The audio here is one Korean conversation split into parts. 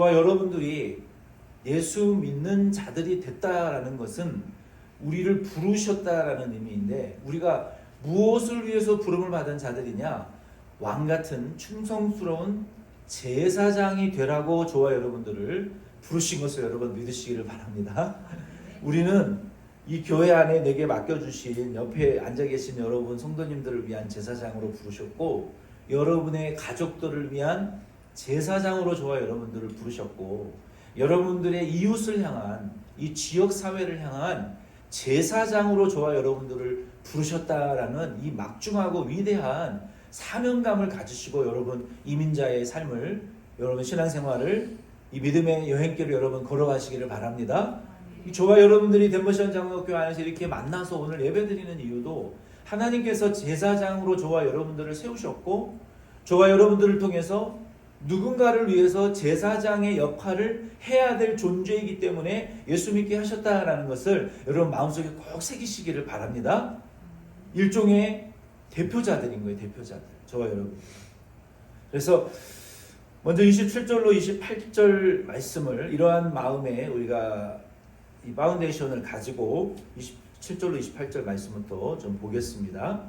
저와 여러분들이 예수 믿는 자들이 됐다라는 것은 우리를 부르셨다라는 의미인데, 우리가 무엇을 위해서 부름을 받은 자들이냐? 왕같은 충성스러운 제사장이 되라고 저와 여러분들을 부르신 것을 여러분 믿으시기를 바랍니다. 우리는 이 교회 안에 내게 맡겨주신 옆에 앉아 계신 여러분 성도님들을 위한 제사장으로 부르셨고, 여러분의 가족들을 위한 제사장으로 저와 여러분들을 부르셨고, 여러분들의 이웃을 향한, 이 지역 사회를 향한 제사장으로 저와 여러분들을 부르셨다라는 이 막중하고 위대한 사명감을 가지시고 여러분 이민자의 삶을, 여러분 신앙생활을, 이 믿음의 여행길을 여러분 걸어가시기를 바랍니다. 저와 여러분들이 덴버시안 장로교회 안에서 이렇게 만나서 오늘 예배드리는 이유도 하나님께서 제사장으로 저와 여러분들을 세우셨고, 저와 여러분들을 통해서 누군가를 위해서 제사장의 역할을 해야 될 존재이기 때문에 예수 믿게 하셨다라는 것을 여러분 마음속에 꼭 새기시기를 바랍니다. 일종의 대표자들인 거예요. 대표자들. 저와 여러분. 그래서 먼저 27절로 28절 말씀을 이러한 마음에 우리가 이 파운데이션을 가지고 27절로 28절 말씀부터 좀 보겠습니다.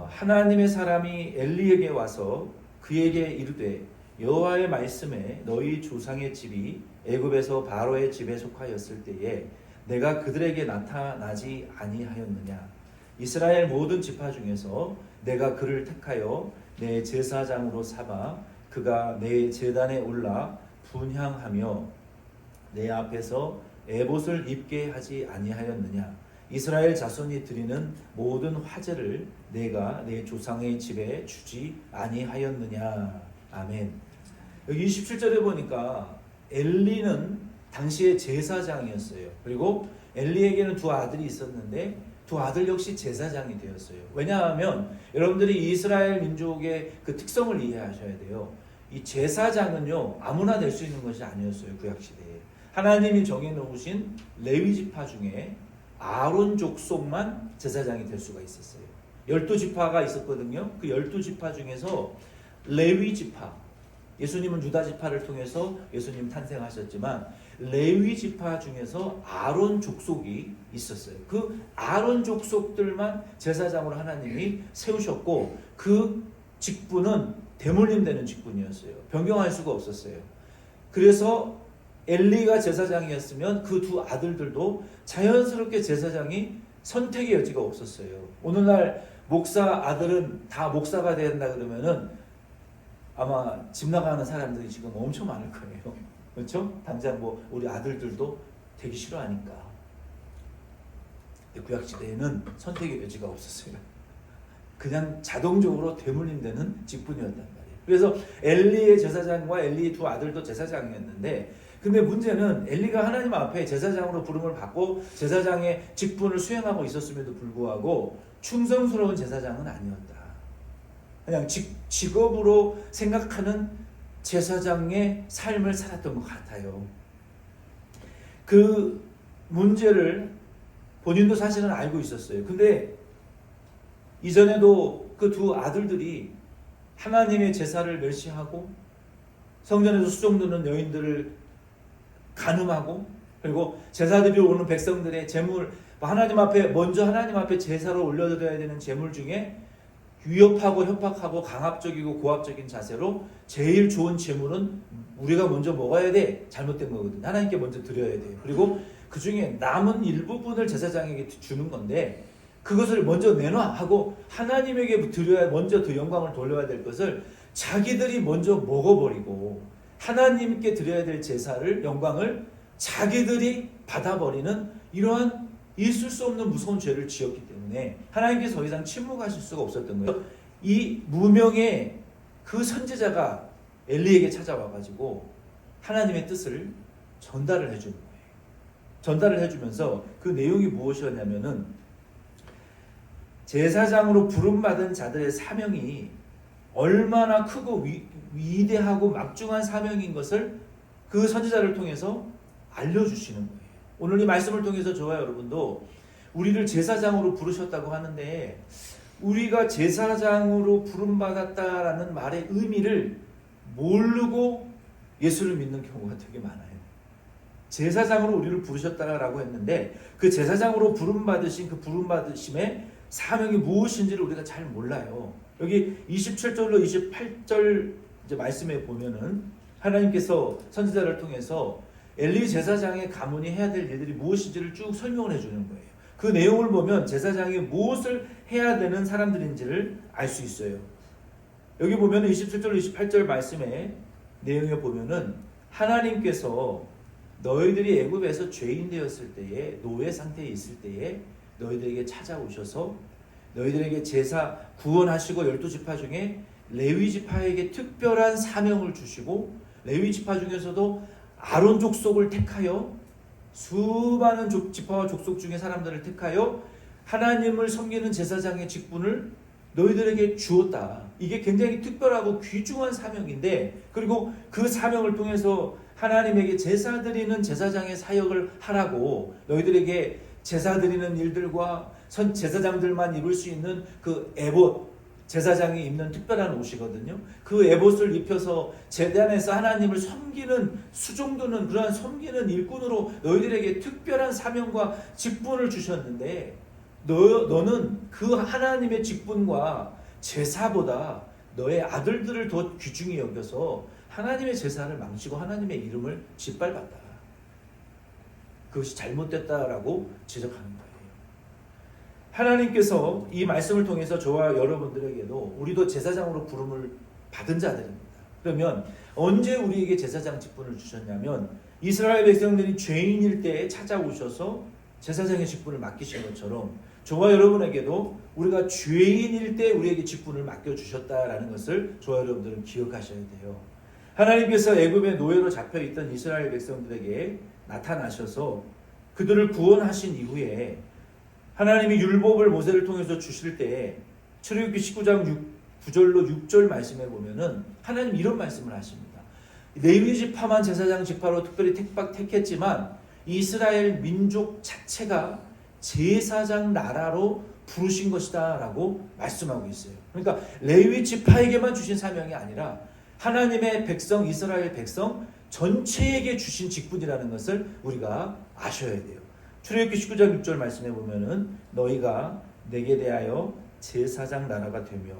하나님의 사람이 엘리에게 와서 그에게 이르되 여호와의 말씀에 너희 조상의 집이 애굽에서 바로의 집에 속하였을 때에 내가 그들에게 나타나지 아니하였느냐? 이스라엘 모든 지파 중에서 내가 그를 택하여 내 제사장으로 삼아 그가 내 제단에 올라 분향하며 내 앞에서 에봇을 입게 하지 아니하였느냐? 이스라엘 자손이 드리는 모든 화제를 내가 내 조상의 집에 주지 아니하였느냐? 아멘. 여기 27절에 보니까 엘리는 당시에 제사장이었어요. 그리고 엘리에게는 두 아들이 있었는데 두 아들 역시 제사장이 되었어요. 왜냐하면 여러분들이 이스라엘 민족의 그 특성을 이해하셔야 돼요. 이 제사장은요 아무나 될 수 있는 것이 아니었어요. 구약시대에 하나님이 정해놓으신 레위지파 중에 아론 족속만 제사장이 될 수가 있었어요. 12지파가 있었거든요. 그 12지파 중에서 레위지파, 예수님은 유다지파를 통해서 예수님 탄생하셨지만 레위지파 중에서 아론 족속이 있었어요. 그 아론 족속들만 제사장으로 하나님이 세우셨고, 그 직분은 대물림 되는 직분이었어요. 변경할 수가 없었어요. 그래서 엘리가 제사장이었으면 그 두 아들들도 자연스럽게 제사장이 선택의 여지가 없었어요. 오늘날 목사 아들은 다 목사가 된다 그러면은 아마 집 나가는 사람들이 지금 엄청 많을 거예요. 그렇죠? 당장 뭐 우리 아들들도 되기 싫어하니까. 구약시대에는 선택의 여지가 없었어요. 그냥 자동적으로 되물림되는 직분이었단 말이에요. 그래서 엘리의 제사장과 엘리의 두 아들도 제사장이었는데, 근데 문제는 엘리가 하나님 앞에 제사장으로 부름을 받고 제사장의 직분을 수행하고 있었음에도 불구하고 충성스러운 제사장은 아니었다. 그냥 직업으로 생각하는 제사장의 삶을 살았던 것 같아요. 그 문제를 본인도 사실은 알고 있었어요. 근데 이전에도 그 두 아들들이 하나님의 제사를 멸시하고 성전에서 수종드는 여인들을 간음하고, 그리고 제사드리러 오는 백성들의 제물, 하나님 앞에 제사로 올려드려야 되는 제물 중에 위협하고 협박하고 강압적이고 고압적인 자세로 제일 좋은 제물은 우리가 먼저 먹어야 돼. 잘못된 거거든요. 하나님께 먼저 드려야 돼요. 그리고 그 중에 남은 일부분을 제사장에게 주는 건데, 그것을 먼저 내놔 하고 하나님에게 드려야, 먼저 그 영광을 돌려야 될 것을 자기들이 먼저 먹어버리고 하나님께 드려야 될 제사를, 영광을 자기들이 받아버리는 이러한 있을 수 없는 무서운 죄를 지었기 때문에 하나님께서 더 이상 침묵하실 수가 없었던 거예요. 이 무명의 그 선지자가 엘리에게 찾아와가지고 하나님의 뜻을 전달을 해주는 거예요. 전달을 해주면서 그 내용이 무엇이었냐면은, 제사장으로 부름받은 자들의 사명이 얼마나 크고 위대하고 막중한 사명인 것을 그 선지자를 통해서 알려주시는 거예요. 오늘 이 말씀을 통해서 저와 여러분도 우리를 제사장으로 부르셨다고 하는데, 우리가 제사장으로 부름받았다라는 말의 의미를 모르고 예수를 믿는 경우가 되게 많아요. 제사장으로 우리를 부르셨다라고 했는데 그 제사장으로 부름받으신 그 부름받으심의 사명이 무엇인지를 우리가 잘 몰라요. 여기 27절로 28절 이제 말씀에 보면은 하나님께서 선지자를 통해서 엘리 제사장의 가문이 해야 될 일들이 무엇인지를 쭉 설명을 해주는 거예요. 그 내용을 보면 제사장이 무엇을 해야 되는 사람들인지를 알 수 있어요. 여기 보면 27절 28절 말씀의 내용에 보면은 하나님께서 너희들이 애굽에서 죄인 되었을 때에 노예 상태에 있을 때에 너희들에게 찾아오셔서 너희들에게 제사 구원하시고 12지파 중에 레위 지파에게 특별한 사명을 주시고 레위 지파 중에서도 아론 족속을 택하여 수많은 지파와 족속 중에 사람들을 택하여 하나님을 섬기는 제사장의 직분을 너희들에게 주었다. 이게 굉장히 특별하고 귀중한 사명인데 그리고 그 사명을 통해서 하나님에게 제사 드리는 제사장의 사역을 하라고 너희들에게 제사 드리는 일들과 제사장들만 입을 수 있는 그 에봇 제사장이 입는 특별한 옷이거든요. 그 에봇을 입혀서 제단에서 하나님을 섬기는 수종드는 그러한 섬기는 일꾼으로 너희들에게 특별한 사명과 직분을 주셨는데 너는 그 하나님의 직분과 제사보다 너의 아들들을 더 귀중히 여겨서 하나님의 제사를 망치고 하나님의 이름을 짓밟았다. 그것이 잘못됐다라고 지적하는 거예요. 하나님께서 이 말씀을 통해서 저와 여러분들에게도 우리도 제사장으로 부름을 받은 자들입니다. 그러면 언제 우리에게 제사장 직분을 주셨냐면 이스라엘 백성들이 죄인일 때에 찾아오셔서 제사장의 직분을 맡기신 것처럼 저와 여러분에게도 우리가 죄인일 때 우리에게 직분을 맡겨주셨다라는 것을 저와 여러분들은 기억하셔야 돼요. 하나님께서 애굽의 노예로 잡혀있던 이스라엘 백성들에게 나타나셔서 그들을 구원하신 이후에 하나님이 율법을 모세를 통해서 주실 때에 출애굽기 19장 9절로 6절 말씀에 보면은 하나님 이런 말씀을 하십니다. 레위 지파만 제사장 지파로 특별히 택했지만 이스라엘 민족 자체가 제사장 나라로 부르신 것이다 라고 말씀하고 있어요. 그러니까 레위 지파에게만 주신 사명이 아니라 하나님의 백성 이스라엘 백성 전체에게 주신 직분이라는 것을 우리가 아셔야 돼요. 출애굽기 19장 6절 말씀에 보면은 너희가 내게 대하여 제사장 나라가 되며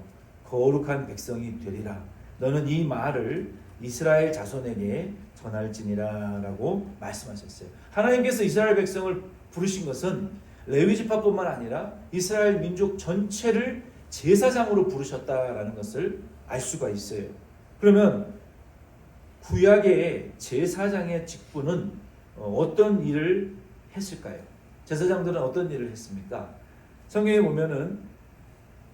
거룩한 백성이 되리라. 너는 이 말을 이스라엘 자손에게 전할지니라 라고 말씀하셨어요. 하나님께서 이스라엘 백성을 부르신 것은 레위 지파뿐만 아니라 이스라엘 민족 전체를 제사장으로 부르셨다라는 것을 알 수가 있어요. 그러면 구약의 제사장의 직분은 어떤 일을 했을까요? 제사장들은 어떤 일을 했습니까? 성경에 보면은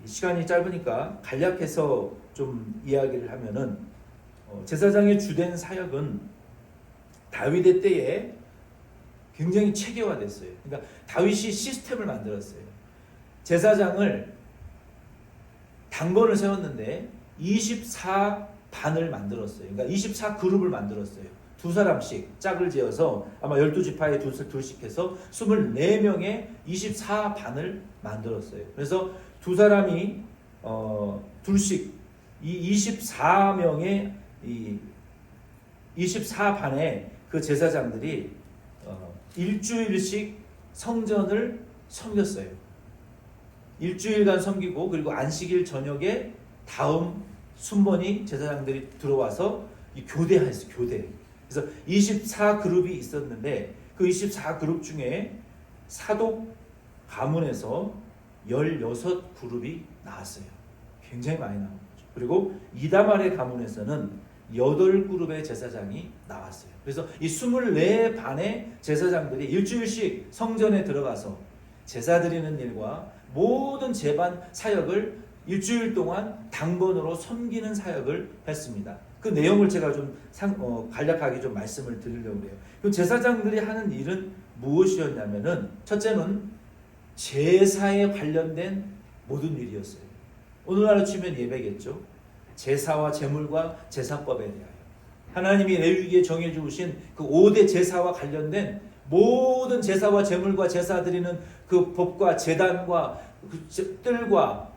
시간이 짧으니까 간략해서 좀 이야기를 하면은 제사장의 주된 사역은 다윗의 때에 굉장히 체계화됐어요. 그러니까 다윗이 시스템을 만들었어요. 제사장을 당번을 세웠는데 24반을 만들었어요. 그러니까 24그룹을 만들었어요. 두 사람씩 짝을 지어서 아마 12지파에 둘씩 해서 24명의 24반을 만들었어요. 그래서 두 사람이 둘씩 이 24명의 이 24반의 그 제사장들이 일주일씩 성전을 섬겼어요. 일주일간 섬기고 그리고 안식일 저녁에 다음 순번이 제사장들이 들어와서 교대했어요. 교대. 그래서 24그룹이 있었는데 그 24그룹 중에 사독 가문에서 16그룹이 나왔어요. 굉장히 많이 나온 거죠. 그리고 이다말의 가문에서는 8그룹의 제사장이 나왔어요. 그래서 이 24반의 제사장들이 일주일씩 성전에 들어가서 제사 드리는 일과 모든 제반 사역을 일주일 동안 당번으로 섬기는 사역을 했습니다. 그 내용을 제가 좀 간략하게 좀 말씀을 드리려고 해요. 그 제사장들이 하는 일은 무엇이었냐면은 첫째는 제사에 관련된 모든 일이었어요. 오늘날로 치면 예배겠죠. 제사와 제물과 제사법에 대하여 하나님이 레위기에 정해주신 그 5대 제사와 관련된 모든 제사와 제물과 제사 드리는 그 법과 제단과 그 뜰과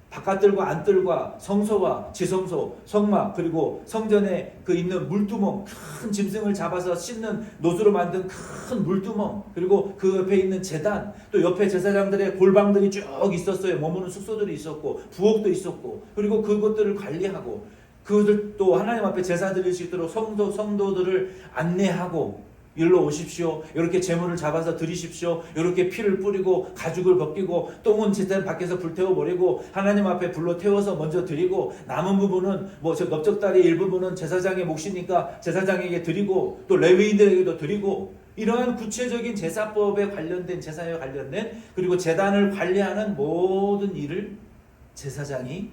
바깥들과 안뜰과 성소와 지성소, 성막, 그리고 성전에 그 있는 물두멍, 큰 짐승을 잡아서 씻는 노수로 만든 큰 물두멍, 그리고 그 옆에 있는 제단, 또 옆에 제사장들의 골방들이 쭉 있었어요. 머무는 숙소들이 있었고 부엌도 있었고, 그리고 그것들을 관리하고 그들 또 하나님 앞에 제사 드릴 수 있도록 성도들을 안내하고, 일로 오십시오. 이렇게 제물을 잡아서 드리십시오. 이렇게 피를 뿌리고 가죽을 벗기고 똥은 제단 밖에서 불태워 버리고 하나님 앞에 불로 태워서 먼저 드리고, 남은 부분은 저 넓적다리 일부분은 제사장의 몫이니까 제사장에게 드리고, 또 레위인들에게도 드리고, 이러한 구체적인 제사법에 관련된, 제사에 관련된, 그리고 제단을 관리하는 모든 일을 제사장이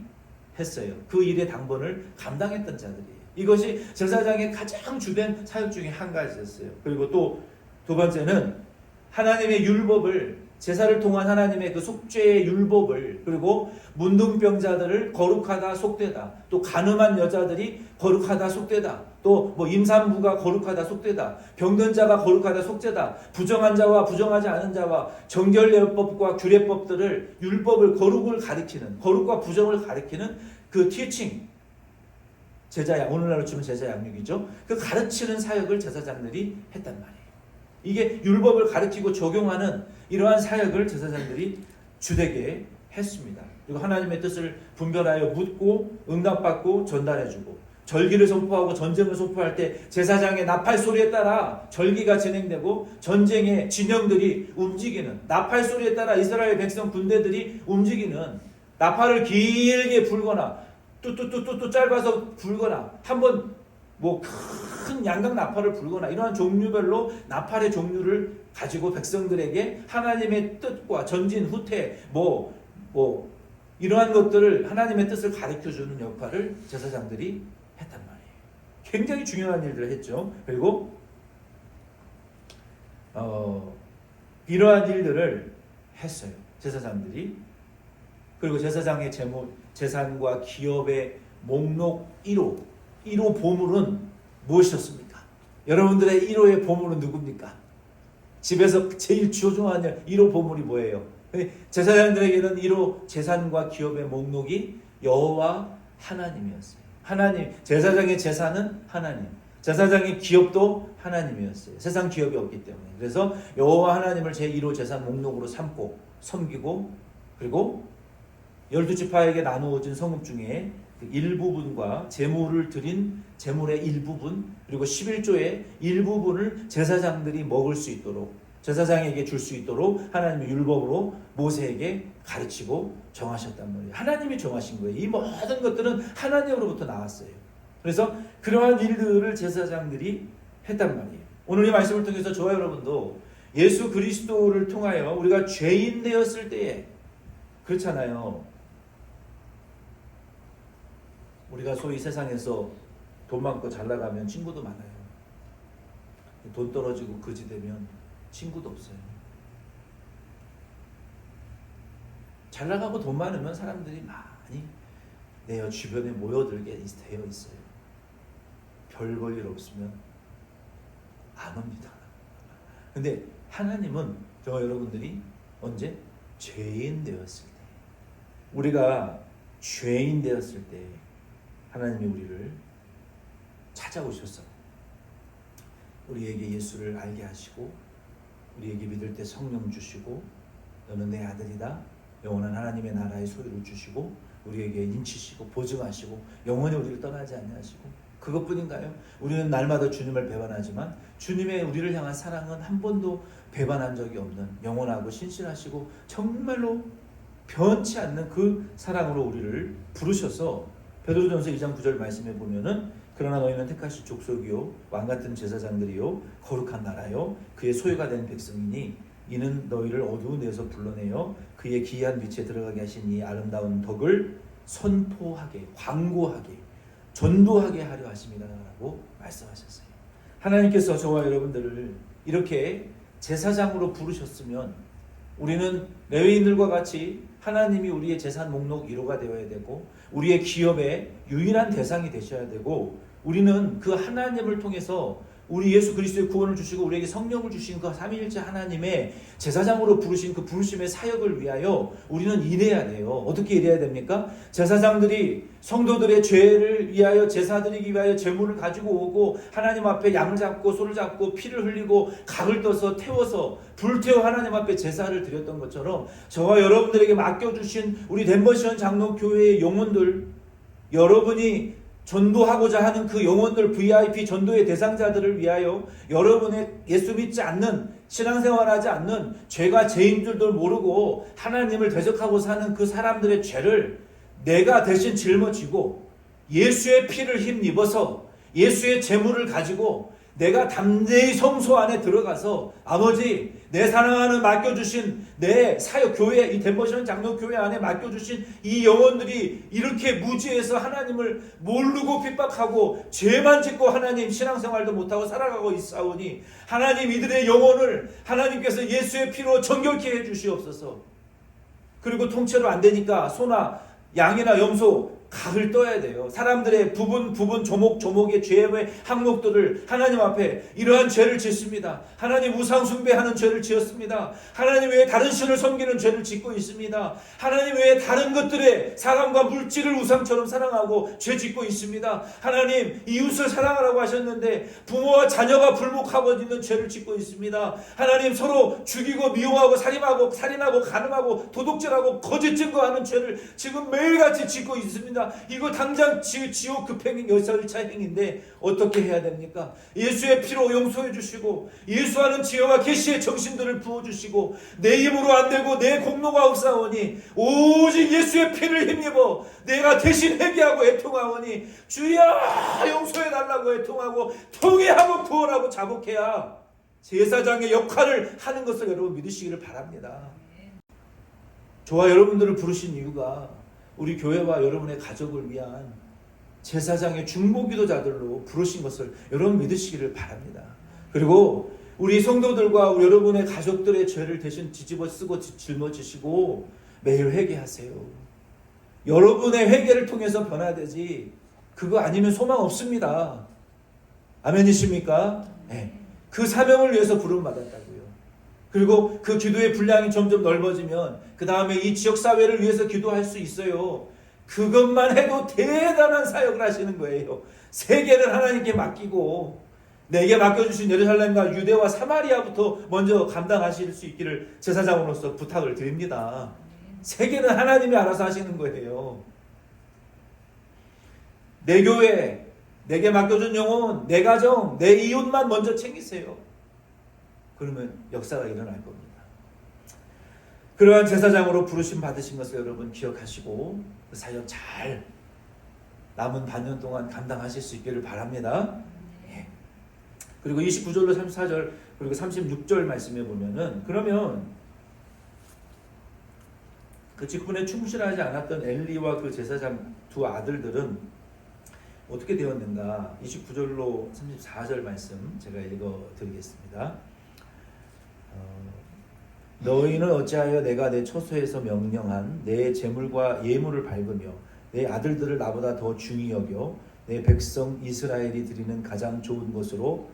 했어요. 그 일의 당번을 감당했던 자들이에요. 이것이 제사장의 가장 주된 사역 중에 한 가지였어요. 그리고 또 두 번째는 하나님의 율법을, 제사를 통한 하나님의 그 속죄의 율법을, 그리고 문둥병자들을 거룩하다 속되다, 또 간음한 여자들이 거룩하다 속되다, 또 임산부가 거룩하다 속되다, 병든 자가 거룩하다 속죄다, 부정한 자와 부정하지 않은 자와 정결례법과 규례법들을, 율법을, 거룩을 가리키는, 거룩과 부정을 가리키는 그 티칭, 제자, 오늘날로 치면 제자 양육이죠. 그 가르치는 사역을 제사장들이 했단 말이에요. 이게 율법을 가르치고 적용하는 이러한 사역을 제사장들이 주되게 했습니다. 그리고 하나님의 뜻을 분별하여 묻고 응답받고 전달해주고, 절기를 선포하고 전쟁을 선포할 때 제사장의 나팔 소리에 따라 절기가 진행되고 전쟁의 진영들이 움직이는, 나팔 소리에 따라 이스라엘 백성 군대들이 움직이는, 나팔을 길게 불거나 뚜뚜뚜뚜 짧아서 불거나, 한번 큰 양각 나팔을 불거나, 이러한 종류별로 나팔의 종류를 가지고 백성들에게 하나님의 뜻과 전진 후퇴 이러한 것들을, 하나님의 뜻을 가르쳐주는 역할을 제사장들이 했단 말이에요. 굉장히 중요한 일들을 했죠. 그리고 이러한 일들을 했어요, 제사장들이. 그리고 제사장의 재산과 기업의 목록 1호 보물은 무엇이었습니까? 여러분들의 1호의 보물은 누굽니까? 집에서 제일 소중한 1호 보물이 뭐예요? 제사장들에게는 1호 재산과 기업의 목록이 여호와 하나님이었어요. 하나님, 제사장의 재산은 하나님, 제사장의 기업도 하나님이었어요. 세상 기업이 없기 때문에. 그래서 여호와 하나님을 제1호 재산 목록으로 삼고 섬기고, 그리고 12지파에게 나누어진 성읍 중에 그 일부분과 제물을 드린 제물의 일부분, 그리고 11조의 일부분을 제사장들이 먹을 수 있도록, 제사장에게 줄 수 있도록 하나님의 율법으로 모세에게 가르치고 정하셨단 말이에요. 하나님이 정하신 거예요. 이 모든 것들은 하나님으로부터 나왔어요. 그래서 그러한 일들을 제사장들이 했단 말이에요. 오늘 이 말씀을 통해서 저와 여러분도 예수 그리스도를 통하여 우리가 죄인 되었을 때에, 그렇잖아요, 우리가 소위 세상에서 돈 많고 잘 나가면 친구도 많아요. 돈 떨어지고 거지 되면 친구도 없어요. 잘 나가고 돈 많으면 사람들이 많이 내 주변에 모여들게 되어 있어요. 별 볼 일 없으면 안 옵니다. 근데 하나님은 저와 여러분들이 언제? 죄인 되었을 때, 우리가 죄인 되었을 때 하나님이 우리를 찾아오셔서 우리에게 예수를 알게 하시고, 우리에게 믿을 때 성령 주시고, 너는 내 아들이다, 영원한 하나님의 나라의 소유를 주시고, 우리에게 인치시고 보증하시고 영원히 우리를 떠나지 아니하시고, 그것뿐인가요? 우리는 날마다 주님을 배반하지만 주님의 우리를 향한 사랑은 한 번도 배반한 적이 없는, 영원하고 신실하시고 정말로 변치 않는 그 사랑으로 우리를 부르셔서, 베드로전서 2장 9절 말씀에 보면은 그러나 너희는 택하신 족속이요 왕같은 제사장들이요 거룩한 나라요 그의 소유가 된 백성이니 이는 너희를 어두운 데서 불러내어 그의 기이한 빛에 들어가게 하신 이 아름다운 덕을 선포하게, 광고하게, 전도하게 하려 하심이라 라고 말씀하셨어요. 하나님께서 저와 여러분들을 이렇게 제사장으로 부르셨으면 우리는 레위인들과 같이 하나님이 우리의 재산 목록 1호가 되어야 되고, 우리의 기업의 유일한 대상이 되셔야 되고, 우리는 그 하나님을 통해서 우리 예수 그리스도의 구원을 주시고 우리에게 성령을 주신 그 삼위일체 하나님의 제사장으로 부르신 그 부르심의 사역을 위하여 우리는 일해야 돼요. 어떻게 일해야 됩니까? 제사장들이 성도들의 죄를 위하여 제사 드리기 위하여 제물을 가지고 오고 하나님 앞에 양을 잡고 소를 잡고 피를 흘리고 각을 떠서 태워서 불태워 하나님 앞에 제사를 드렸던 것처럼 저와 여러분들에게 맡겨주신 우리 덴버시원 장로교회의 영혼들, 여러분이 전도하고자 하는 그 영혼들, VIP 전도의 대상자들을 위하여 여러분의 예수 믿지 않는, 신앙생활하지 않는 죄가 죄인 줄도 모르고 하나님을 대적하고 사는 그 사람들의 죄를 내가 대신 짊어지고 예수의 피를 힘입어서 예수의 제물을 가지고 내가 담대히 성소 안에 들어가서 아버지, 내 사랑하는 맡겨주신 내 사역 교회, 이 덴버시원 장로교회 안에 맡겨주신 이 영혼들이 이렇게 무지해서 하나님을 모르고 핍박하고 죄만 짓고 하나님 신앙생활도 못하고 살아가고 있사오니 하나님 이들의 영혼을 하나님께서 예수의 피로 정결케 해주시옵소서. 그리고 통째로 안 되니까 소나 양이나 염소 각을 떠야 돼요. 사람들의 부분 조목조목의 죄의 항목들을 하나님 앞에 이러한 죄를 짓습니다. 하나님 우상 숭배하는 죄를 지었습니다. 하나님 외에 다른 신을 섬기는 죄를 짓고 있습니다. 하나님 외에 다른 것들의 사람과 물질을 우상처럼 사랑하고 죄 짓고 있습니다. 하나님 이웃을 사랑하라고 하셨는데 부모와 자녀가 불목하고 있는 죄를 짓고 있습니다. 하나님 서로 죽이고 미워하고 살인하고 간음하고 도둑질하고 거짓 증거하는 죄를 지금 매일같이 짓고 있습니다. 이거 당장 지옥 급행인 열차 행인데 어떻게 해야 됩니까? 예수의 피로 용서해 주시고 예수하는 지혜와 계시의 정신들을 부어주시고 내 힘으로 안 되고 내 공로가 없사오니 오직 예수의 피를 힘입어 내가 대신 회개하고 애통하오니 주여 용서해 달라고 애통하고 통회하고 구원하고 자복해야 제사장의 역할을 하는 것을 여러분 믿으시기를 바랍니다. 저와 여러분들을 부르신 이유가 우리 교회와 여러분의 가족을 위한 제사장의 중보기도자들로 부르신 것을 여러분 믿으시기를 바랍니다. 그리고 우리 성도들과 우리 여러분의 가족들의 죄를 대신 뒤집어 쓰고 짊어지시고 매일 회개하세요. 여러분의 회개를 통해서 변화되지 그거 아니면 소망 없습니다. 아멘이십니까? 네. 그 사명을 위해서 부름 받았다고요. 그리고 그 기도의 분량이 점점 넓어지면 그 다음에 이 지역사회를 위해서 기도할 수 있어요. 그것만 해도 대단한 사역을 하시는 거예요. 세계를 하나님께 맡기고 내게 맡겨주신 예루살렘과 유대와 사마리아부터 먼저 감당하실 수 있기를 제사장으로서 부탁을 드립니다. 세계는 하나님이 알아서 하시는 거예요. 내 교회, 내게 맡겨준 영혼, 내 가정, 내 이웃만 먼저 챙기세요. 그러면 역사가 일어날 겁니다. 그러한 제사장으로 부르심 받으신 것을 여러분 기억하시고 그 사역 잘 남은 반년 동안 감당하실 수 있기를 바랍니다. 예. 그리고 29절로 34절 그리고 36절 말씀에 보면은 그러면 그 직분에 충실하지 않았던 엘리와 그 제사장 두 아들들은 어떻게 되었는가? 29절로 34절 말씀 제가 읽어드리겠습니다. 너희는 어찌하여 내가 내 처소에서 명령한 내 재물과 예물을 밟으며 내 아들들을 나보다 더 중히 여겨 내 백성 이스라엘이 드리는 가장 좋은 것으로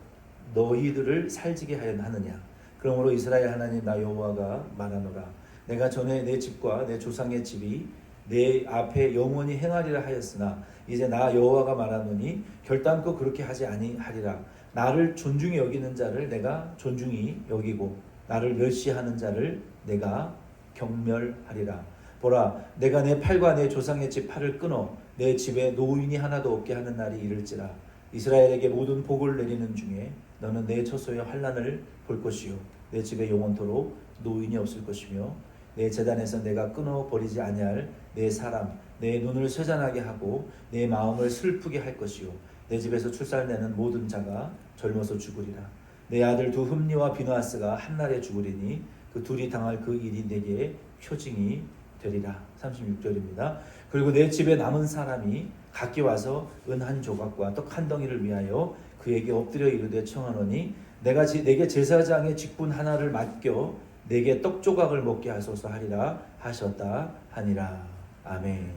너희들을 살지게 하느냐? 그러므로 이스라엘 하나님 나 여호와가 말하노라. 내가 전에 내 집과 내 조상의 집이 내 앞에 영원히 행하리라 하였으나 이제 나 여호와가 말하노니 결단코 그렇게 하지 아니하리라. 나를 존중히 여기는 자를 내가 존중히 여기고 나를 멸시하는 자를 내가 경멸하리라. 보라, 내가 내 팔과 내 조상의 집 팔을 끊어 내 집에 노인이 하나도 없게 하는 날이 이를지라. 이스라엘에게 모든 복을 내리는 중에 너는 내 처소의 환난을 볼 것이요 내 집에 영원토록 노인이 없을 것이며 내 제단에서 내가 끊어 버리지 아니할 내 사람 내 눈을 쇠잔하게 하고 내 마음을 슬프게 할 것이요 내 집에서 출산내는 모든 자가 젊어서 죽으리라. 내 아들 두 흠니와 비누아스가 한날에 죽으리니 그 둘이 당할 그 일이 내게 표징이 되리라. 36절입니다. 그리고 내 집에 남은 사람이 각기 와서 은 한 조각과 떡 한 덩이를 위하여 그에게 엎드려 이르되 청하노니 내게 제사장의 직분 하나를 맡겨 내게 떡 조각을 먹게 하소서 하리라 하셨다 하니라. 아멘.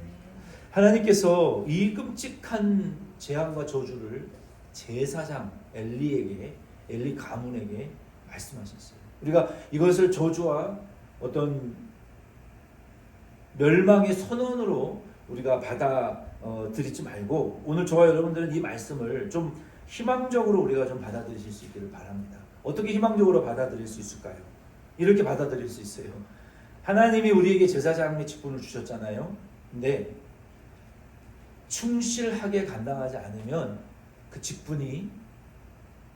하나님께서 이 끔찍한 재앙과 저주를 제사장 엘리 가문에게 말씀하셨어요. 우리가 이것을 저주와 어떤 멸망의 선언으로 우리가 받아들이지 말고 오늘 저와 여러분들은 이 말씀을 좀 희망적으로 우리가 좀 받아들이실 수 있기를 바랍니다. 어떻게 희망적으로 받아들일 수 있을까요? 이렇게 받아들일 수 있어요. 하나님이 우리에게 제사장의 직분을 주셨잖아요. 근데 충실하게 감당하지 않으면 그 직분이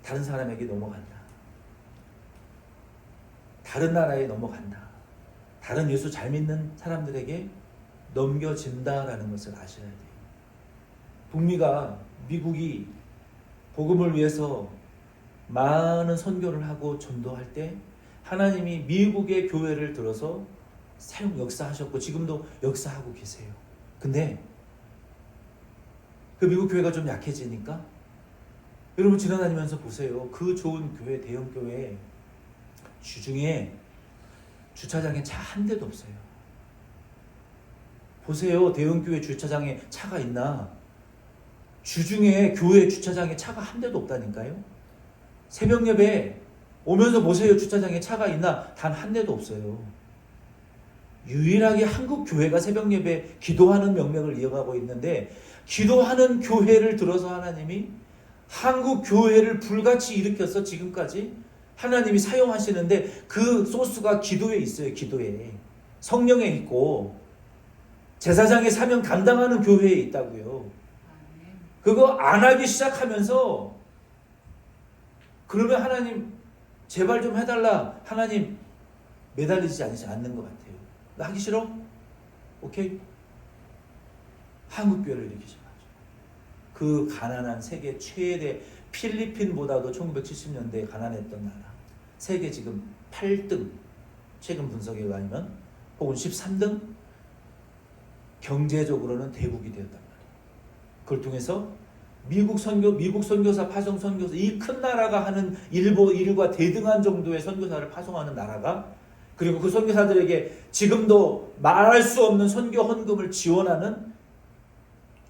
다른 사람에게 넘어간다. 다른 나라에 넘어간다. 다른 예수 잘 믿는 사람들에게 넘겨진다라는 것을 아셔야 돼요. 미국이 복음을 위해서 많은 선교를 하고 전도할 때 하나님이 미국의 교회를 들어서 역사하셨고 지금도 역사하고 계세요. 근데 그 미국 교회가 좀 약해지니까 여러분 지나다니면서 보세요. 그 좋은 교회, 대형 교회 주중에 주차장에 차 한 대도 없어요. 보세요. 대형 교회 주차장에 차가 있나? 주중에 교회 주차장에 차가 한 대도 없다니까요. 새벽 예배 오면서 보세요. 주차장에 차가 있나? 단 한 대도 없어요. 유일하게 한국 교회가 새벽 예배 기도하는 명맥을 이어가고 있는데 기도하는 교회를 들어서 하나님이 한국 교회를 불같이 일으켜서 지금까지 하나님이 사용하시는데 그 소스가 기도에 있어요. 기도에. 성령에 있고 제사장의 사명 감당하는 교회에 있다고요. 그거 안 하기 시작하면서 그러면 하나님 제발 좀 해달라. 하나님 매달리지 않는 것 같아요. 나 하기 싫어? 오케이. 한국 교회를 일으키셔. 그 가난한 세계 최대 필리핀보다도 1970년대에 가난했던 나라. 세계 지금 8등 최근 분석에 의하면 혹은 13등 경제적으로는 대국이 되었단 말이에요. 그걸 통해서 미국 선교사 파송 선교사 이 큰 나라가 하는 일과 대등한 정도의 선교사를 파송하는 나라가 그리고 그 선교사들에게 지금도 말할 수 없는 선교 헌금을 지원하는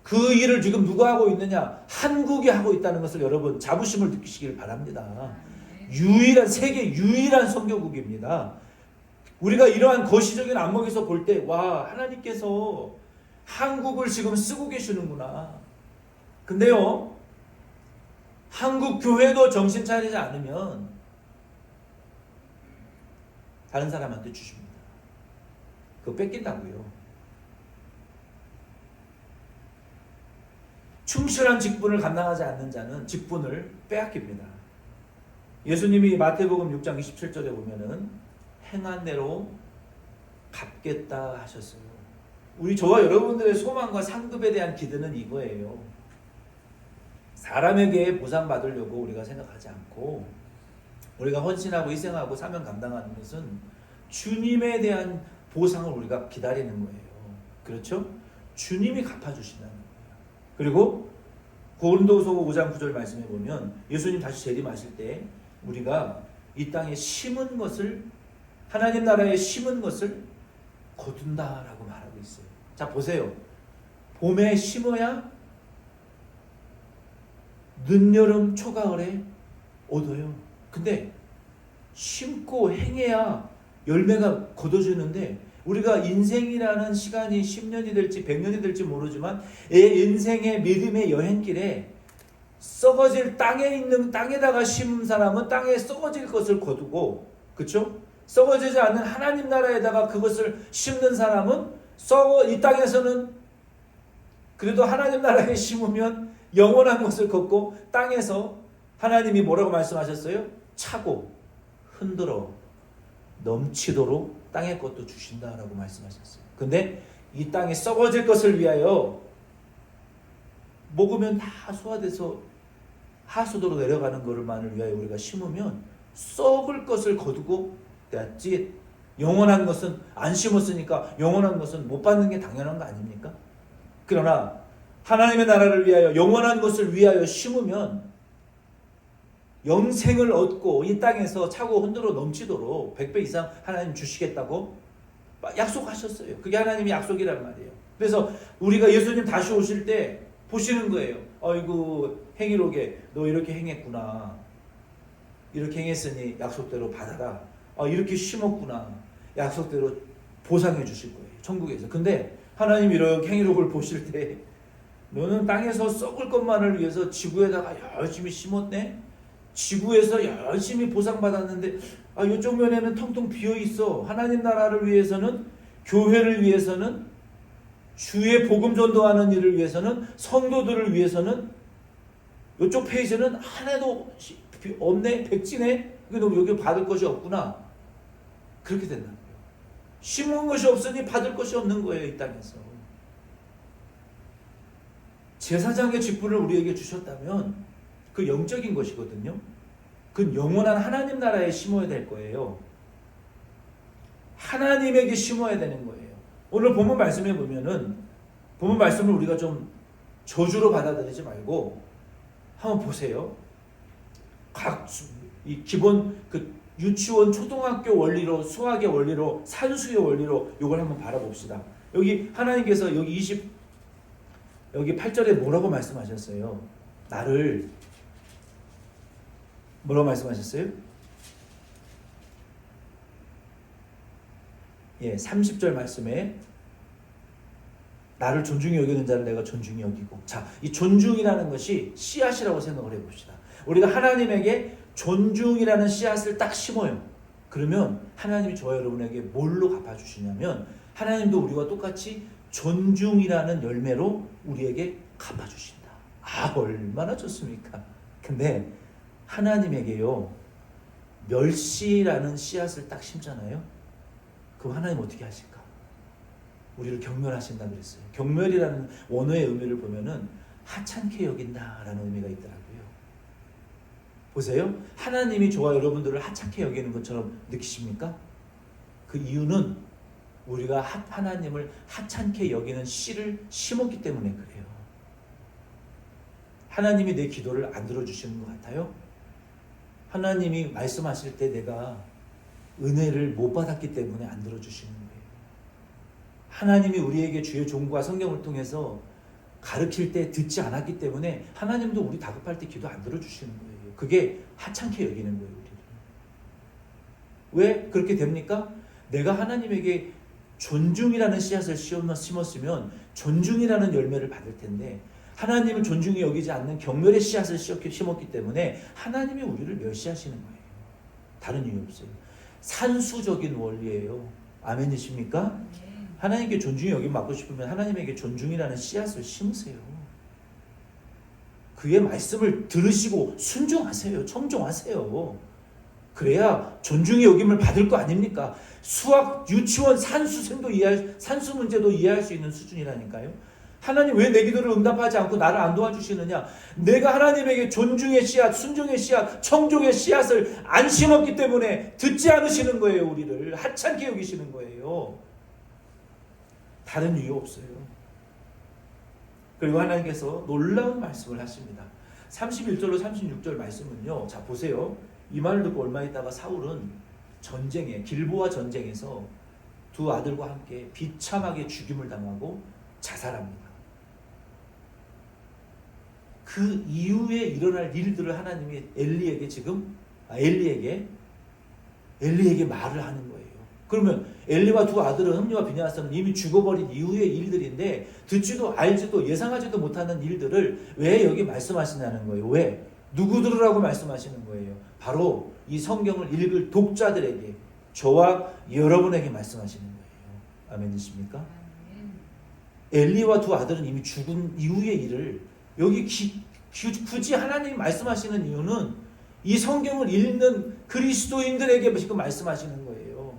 그 일을 지금 누가 하고 있느냐? 한국이 하고 있다는 것을 여러분 자부심을 느끼시길 바랍니다. 세계 유일한 선교국입니다. 우리가 이러한 거시적인 안목에서 볼 때 와 하나님께서 한국을 지금 쓰고 계시는구나. 근데요 한국 교회도 정신 차리지 않으면 다른 사람한테 주십니다. 그거 뺏긴다고요. 충실한 직분을 감당하지 않는 자는 직분을 빼앗깁니다. 예수님이 마태복음 6장 27절에 보면은 행한 대로 갚겠다 하셨어요. 저와 여러분들의 소망과 상급에 대한 기대는 이거예요. 사람에게 보상받으려고 우리가 생각하지 않고 우리가 헌신하고 희생하고 사명 감당하는 것은 주님에 대한 보상을 우리가 기다리는 거예요. 그렇죠? 주님이 갚아주신다는 거예요. 그리고 고린도서 5장 9절 말씀해 보면 예수님 다시 재림하실 때 우리가 이 땅에 심은 것을 하나님 나라에 심은 것을 거둔다라고 말하고 있어요. 자 보세요. 봄에 심어야 늦여름 초가을에 얻어요. 근데 심고 행해야 열매가 거둬지는데 우리가 인생이라는 시간이 10년이 될지 100년이 될지 모르지만 인생의 믿음의 여행길에 썩어질 땅에다가 심은 사람은 땅에 썩어질 것을 거두고 그렇죠? 썩어지지 않는 하나님 나라에다가 그것을 심는 사람은 이 땅에서는 그래도 하나님 나라에 심으면 영원한 것을 걷고 땅에서 하나님이 뭐라고 말씀하셨어요? 차고 흔들어 넘치도록 땅의 것도 주신다라고 말씀하셨어요. 근데 이 땅에 썩어질 것을 위하여 먹으면 다 소화돼서 하수도로 내려가는 것만을 위하여 우리가 심으면 썩을 것을 거두고 that's it. 영원한 것은 안 심었으니까 영원한 것은 못 받는 게 당연한 거 아닙니까? 그러나 하나님의 나라를 위하여 영원한 것을 위하여 심으면 영생을 얻고 이 땅에서 차고 흔들어 넘치도록 100배 이상 하나님 주시겠다고 약속하셨어요. 그게 하나님의 약속이란 말이에요. 그래서 우리가 예수님 다시 오실 때 보시는 거예요. 아이고 행위록에 너 이렇게 행했구나. 이렇게 행했으니 약속대로 받아라. 이렇게 심었구나. 약속대로 보상해 주실 거예요. 천국에서. 근데 하나님 이렇게 행위록을 보실 때 너는 땅에서 썩을 것만을 위해서 지구에다가 열심히 심었네. 지구에서 열심히 보상받았는데 이쪽 면에는 텅텅 비어있어. 하나님 나라를 위해서는, 교회를 위해서는, 주의 복음 전도하는 일을 위해서는, 성도들을 위해서는 이쪽 페이지는 하나도 없네. 백지네. 너 여기 받을 것이 없구나. 그렇게 된다는 거예요. 심은 것이 없으니 받을 것이 없는 거예요. 이 땅에서. 제사장의 직분을 우리에게 주셨다면 그 영적인 것이거든요. 그 영원한 하나님 나라에 심어야 될 거예요. 하나님에게 심어야 되는 거예요. 오늘 본문 말씀에 보면은, 본문 말씀을 우리가 좀 저주로 받아들이지 말고 한번 보세요. 이 기본 그 유치원, 초등학교 원리로, 수학의 원리로, 산수의 원리로 이걸 한번 바라봅시다. 여기 하나님께서 여기 8절에 뭐라고 말씀하셨어요? 나를 뭐라고 말씀하셨어요? 30절 말씀에 나를 존중히 여기는 자를 내가 존중히 여기고. 자, 이 존중이라는 것이 씨앗이라고 생각을 해봅시다. 우리가 하나님에게 존중이라는 씨앗을 딱 심어요. 그러면 하나님이 저와 여러분에게 뭘로 갚아주시냐면, 하나님도 우리와 똑같이 존중이라는 열매로 우리에게 갚아주신다. 얼마나 좋습니까? 근데 하나님에게요, 멸시라는 씨앗을 딱 심잖아요. 그럼 하나님 어떻게 하실까? 우리를 경멸하신다 그랬어요. 경멸이라는 원어의 의미를 보면은 하찮게 여긴다라는 의미가 있더라고요. 보세요. 하나님이 저와 여러분들을 하찮게 여기는 것처럼 느끼십니까? 그 이유는 우리가 하나님을 하찮게 여기는 씨를 심었기 때문에 그래요. 하나님이 내 기도를 안 들어주시는 것 같아요? 하나님이 말씀하실 때 내가 은혜를 못 받았기 때문에 안 들어주시는 거예요. 하나님이 우리에게 주의 종과 성경을 통해서 가르칠 때 듣지 않았기 때문에 하나님도 우리 다급할 때 기도 안 들어주시는 거예요. 그게 하찮게 여기는 거예요. 우리를. 왜 그렇게 됩니까? 내가 하나님에게 존중이라는 씨앗을 심었으면 존중이라는 열매를 받을 텐데, 하나님을 존중히 여기지 않는 경멸의 씨앗을 심었기 때문에 하나님이 우리를 멸시하시는 거예요. 다른 이유 없어요. 산수적인 원리예요. 아멘이십니까? 하나님께 존중이 여김 받고 싶으면 하나님에게 존중이라는 씨앗을 심으세요. 그의 말씀을 들으시고 순종하세요. 청종하세요. 그래야 존중의 여김을 받을 거 아닙니까? 수학, 유치원, 산수 문제도 이해할 수 있는 수준이라니까요. 하나님 왜 내 기도를 응답하지 않고 나를 안 도와주시느냐? 내가 하나님에게 존중의 씨앗, 순종의 씨앗, 청종의 씨앗을 안 심었기 때문에 듣지 않으시는 거예요. 우리를 하찮게 여기시는 거예요. 다른 이유 없어요. 그리고 하나님께서 놀라운 말씀을 하십니다. 31절로 36절 말씀은요. 자, 보세요. 이 말을 듣고 얼마 있다가 사울은 길보아 전쟁에서 두 아들과 함께 비참하게 죽임을 당하고 자살합니다. 그 이후에 일어날 일들을 하나님이 엘리에게 말을 하는 거예요. 그러면 엘리와 두 아들은 흠니와 비느하스는 이미 죽어버린 이후의 일들인데 듣지도 알지도 예상하지도 못하는 일들을 왜 여기 말씀하시냐는 거예요. 왜? 누구 들으라고 말씀하시는 거예요? 바로 이 성경을 읽을 독자들에게, 저와 여러분에게 말씀하시는 거예요. 아멘이십니까? 엘리와 두 아들은 이미 죽은 이후의 일을 여기 굳이 하나님이 말씀하시는 이유는 이 성경을 읽는 그리스도인들에게 지금 말씀하시는 거예요.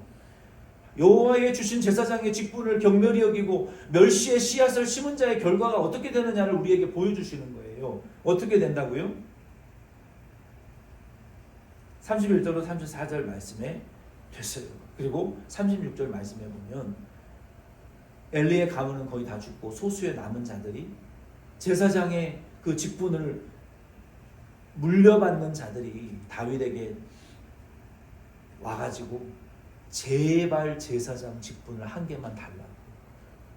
여호와의 주신 제사장의 직분을 경멸히 여기고 멸시의 씨앗을 심은 자의 결과가 어떻게 되느냐를 우리에게 보여주시는 거예요. 어떻게 된다고요? 31절로 34절 말씀에 됐어요. 그리고 36절 말씀에 보면 엘리의 가문은 거의 다 죽고 소수의 남은 자들이, 제사장의 그 직분을 물려받는 자들이 다윗에게 와가지고 제발 제사장 직분을 한 개만 달라고,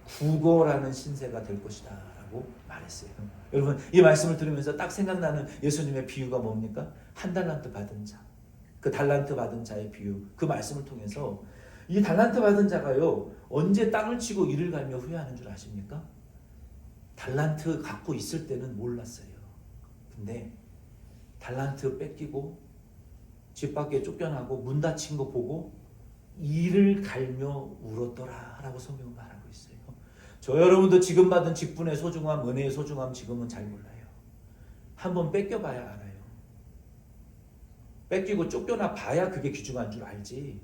국어라는 신세가 될 것이다 라고 라고 말했어요. 여러분, 이 말씀을 들으면서 딱 생각나는 예수님의 비유가 뭡니까? 한 달란트 받은 자, 그 달란트 받은 자의 비유, 그 말씀을 통해서 이 달란트 받은 자가요, 언제 땅을 치고 이를 갈며 후회하는 줄 아십니까? 달란트 갖고 있을 때는 몰랐어요. 근데 달란트 뺏기고 집 밖에 쫓겨나고 문 닫힌 거 보고 이를 갈며 울었더라 라고 성경은 말하고 있어요. 저 여러분도 지금 받은 직분의 소중함, 은혜의 소중함 지금은 잘 몰라요. 한번 뺏겨봐야 알아요. 뺏기고 쫓겨나 봐야 그게 귀중한 줄 알지.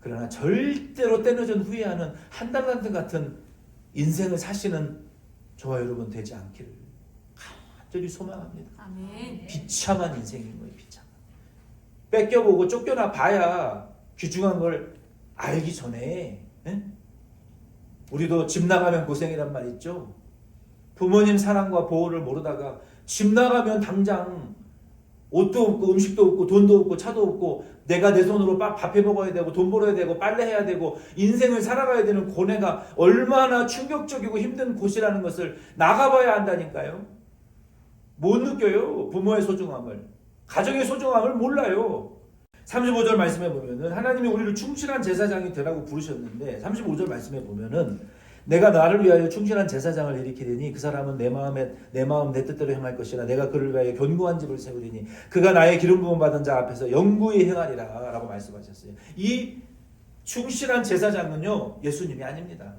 그러나 절대로 때늦은 후회하는 한 달란트 같은 인생을 사시는 저와 여러분 되지 않기를 간절히 소망합니다. 아멘. 비참한 인생인 거예요. 비참한. 뺏겨보고 쫓겨나 봐야 귀중한 걸 알기 전에, 에? 우리도 집 나가면 고생이란 말 있죠. 부모님 사랑과 보호를 모르다가 집 나가면 당장 옷도 없고 음식도 없고 돈도 없고 차도 없고 내가 내 손으로 밥 해 먹어야 되고 돈 벌어야 되고 빨래해야 되고 인생을 살아가야 되는 고뇌가 얼마나 충격적이고 힘든 곳이라는 것을 나가봐야 한다니까요. 못 느껴요. 부모의 소중함을. 가정의 소중함을 몰라요. 35절 말씀해 보면은 하나님이 우리를 충실한 제사장이 되라고 부르셨는데 35절 말씀해 보면은 내가 나를 위하여 충실한 제사장을 일으키리니 그 사람은 내 마음 내 뜻대로 행할 것이라 내가 그를 위하여 견고한 집을 세우리니 그가 나의 기름 부음 받은 자 앞에서 영구히 행하리라 라고 말씀하셨어요. 이 충실한 제사장은요 예수님이 아닙니다.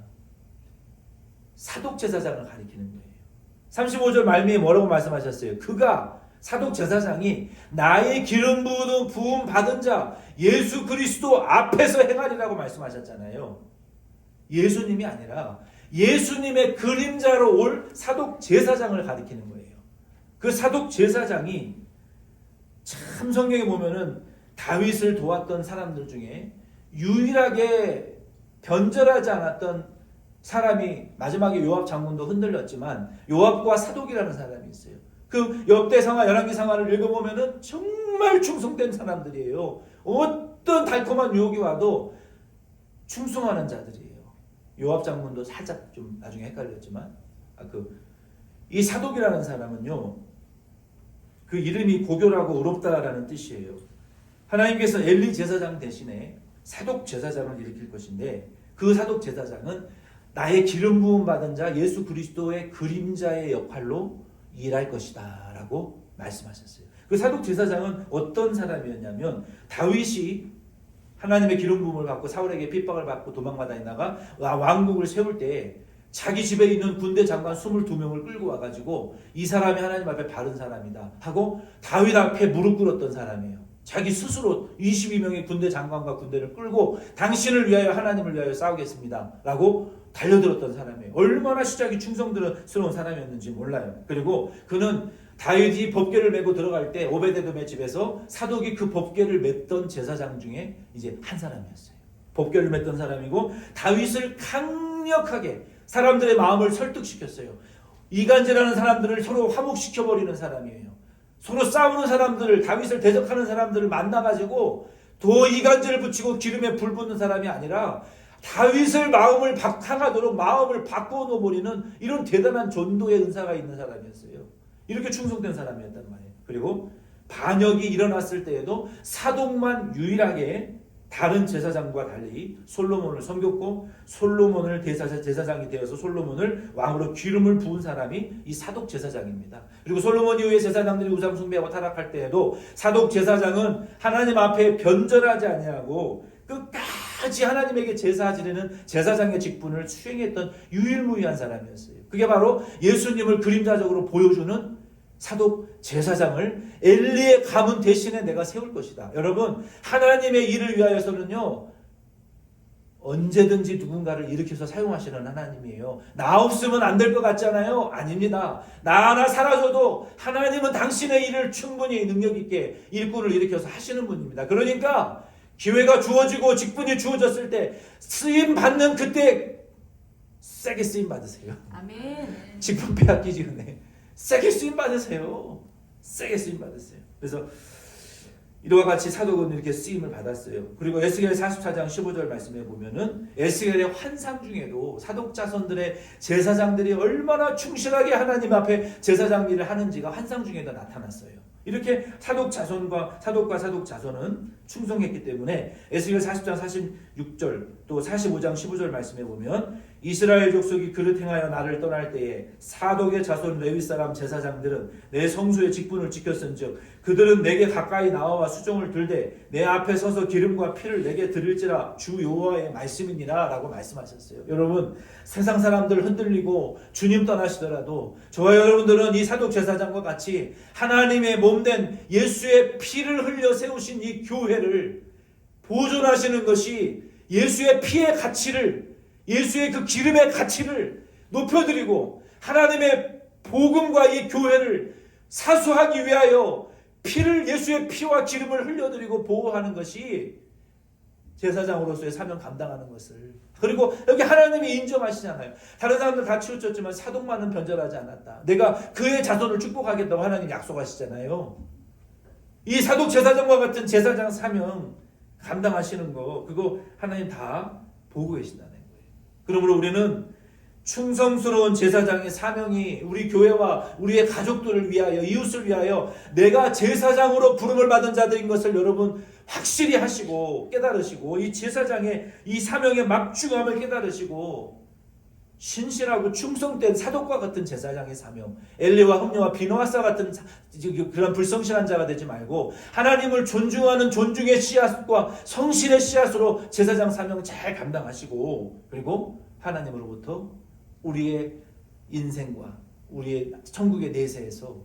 사독 제사장을 가리키는 거예요. 35절 말미에 뭐라고 말씀하셨어요? 그가 사독 제사장이 나의 기름 부음 받은 자 예수 그리스도 앞에서 행하리라고 말씀하셨잖아요. 예수님이 아니라 예수님의 그림자로 올 사독 제사장을 가리키는 거예요. 그 사독 제사장이 참 성경에 보면은 다윗을 도왔던 사람들 중에 유일하게 변절하지 않았던 사람이 마지막에 요압 장군도 흔들렸지만 요압과 사독이라는 사람이 있어요. 그 역대상하 열왕기상하를 읽어보면은 정말 충성된 사람들이에요. 어떤 달콤한 유혹이 와도 충성하는 자들이에요. 요압 장군도 살짝 좀 나중에 헷갈렸지만 이 사독이라는 사람은요 그 이름이 고교라고 의롭다라는 뜻이에요. 하나님께서 엘리 제사장 대신에 사독 제사장을 일으킬 것인데 그 사독 제사장은 나의 기름 부음 받은 자 예수 그리스도의 그림자의 역할로 일할 것이다 라고 말씀하셨어요. 그 사독 제사장은 어떤 사람이었냐면 다윗이 하나님의 기름 부음을 받고 사울에게 핍박을 받고 도망가 다니다가 왕국을 세울 때 자기 집에 있는 군대 장관 22명을 끌고 와가지고 이 사람이 하나님 앞에 바른 사람이다 하고 다윗 앞에 무릎 꿇었던 사람이에요. 자기 스스로 22명의 군대 장관과 군대를 끌고 당신을 위하여 하나님을 위하여 싸우겠습니다 라고 달려들었던 사람이에요. 얼마나 시작이 충성스러운 사람이었는지 몰라요. 그리고 그는 다윗이 법궤를 메고 들어갈 때 오베데돔의 집에서 사독이 그 법궤를 맸던 제사장 중에 이제 한 사람이었어요. 법궤를 맸던 사람이고 다윗을 강력하게 사람들의 마음을 설득시켰어요. 이간질하는 사람들을 서로 화목시켜버리는 사람이에요. 서로 싸우는 사람들을 다윗을 대적하는 사람들을 만나가지고 더 이간질을 붙이고 기름에 불 붙는 사람이 아니라 다윗을 마음을 향하도록 마음을 바꿔 놓아버리는 이런 대단한 전도의 은사가 있는 사람이었어요. 이렇게 충성된 사람이었단 말이에요. 그리고 반역이 일어났을 때에도 사독만 유일하게 다른 제사장과 달리 솔로몬을 섬겼고 솔로몬을 제사장이 되어서 솔로몬을 왕으로 기름을 부은 사람이 이 사독 제사장입니다. 그리고 솔로몬 이후에 제사장들이 우상 숭배하고 타락할 때에도 사독 제사장은 하나님 앞에 변절하지 아니하고 끝까지 하나님에게 제사 지내는 제사장의 직분을 수행했던 유일무이한 사람이었어요. 그게 바로 예수님을 그림자적으로 보여주는 사독 제사장을 엘리의 가문 대신에 내가 세울 것이다. 여러분 하나님의 일을 위하여서는요 언제든지 누군가를 일으켜서 사용하시는 하나님이에요. 나 없으면 안 될 것 같잖아요. 아닙니다. 나 하나 사라져도 하나님은 당신의 일을 충분히 능력 있게 일꾼을 일으켜서 하시는 분입니다. 그러니까 기회가 주어지고 직분이 주어졌을 때 쓰임 받는 그때 세게 쓰임 받으세요. 아멘. 직분 빼앗기지. 세게 쓰임 받으세요. 세게 쓰임 받으세요. 그래서 이와 같이 사독은 이렇게 쓰임을 받았어요. 그리고 에스겔 44장 15절 말씀에 보면은 에스겔의 환상 중에도 사독 자손들의 제사장들이 얼마나 충실하게 하나님 앞에 제사장 일을 하는지가 환상 중에도 나타났어요. 이렇게 사독 자손과 사독 자손은 충성했기 때문에 에스겔 40장 46절 또 45장 15절 말씀에 보면 이스라엘 족속이 그릇 행하여 나를 떠날 때에 사독의 자손 레위 사람 제사장들은 내 성소의 직분을 지켰은즉 그들은 내게 가까이 나와 수종을 들되 내 앞에 서서 기름과 피를 내게 드릴지라 주 여호와의 말씀이니라 라고 말씀하셨어요. 여러분, 세상 사람들 흔들리고 주님 떠나시더라도 저와 여러분들은 이 사독 제사장과 같이 하나님의 몸된 예수의 피를 흘려 세우신 이 교회를 보존하시는 것이 예수의 피의 가치를, 예수의 그 기름의 가치를 높여드리고 하나님의 복음과 이 교회를 사수하기 위하여 예수의 피와 기름을 흘려드리고 보호하는 것이 제사장으로서의 사명 감당하는 것을. 그리고 여기 하나님이 인정하시잖아요. 다른 사람들 다 치우쳤지만 사독만은 변절하지 않았다. 내가 그의 자손을 축복하겠다고 하나님 약속하시잖아요. 이 사독 제사장과 같은 제사장 사명 감당하시는 거, 그거 하나님 다 보고 계신다는 거예요. 그러므로 우리는 충성스러운 제사장의 사명이 우리 교회와 우리의 가족들을 위하여, 이웃을 위하여 내가 제사장으로 부름을 받은 자들인 것을 여러분 확실히 하시고 깨달으시고, 이 제사장의 이 사명의 막중함을 깨달으시고 신실하고 충성된 사독과 같은 제사장의 사명, 엘리와 홈리와 비느하사 같은 그런 불성실한 자가 되지 말고 하나님을 존중하는 존중의 씨앗과 성실의 씨앗으로 제사장 사명 잘 감당하시고, 그리고 하나님으로부터 우리의 인생과 우리의 천국의 내세에서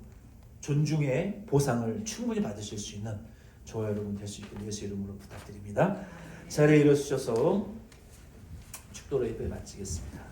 존중의 보상을 충분히 받으실 수 있는 저와 여러분 될 수 있기를 예수 이름으로 부탁드립니다. 자리에 일어서셔서 축도로 예배 마치겠습니다.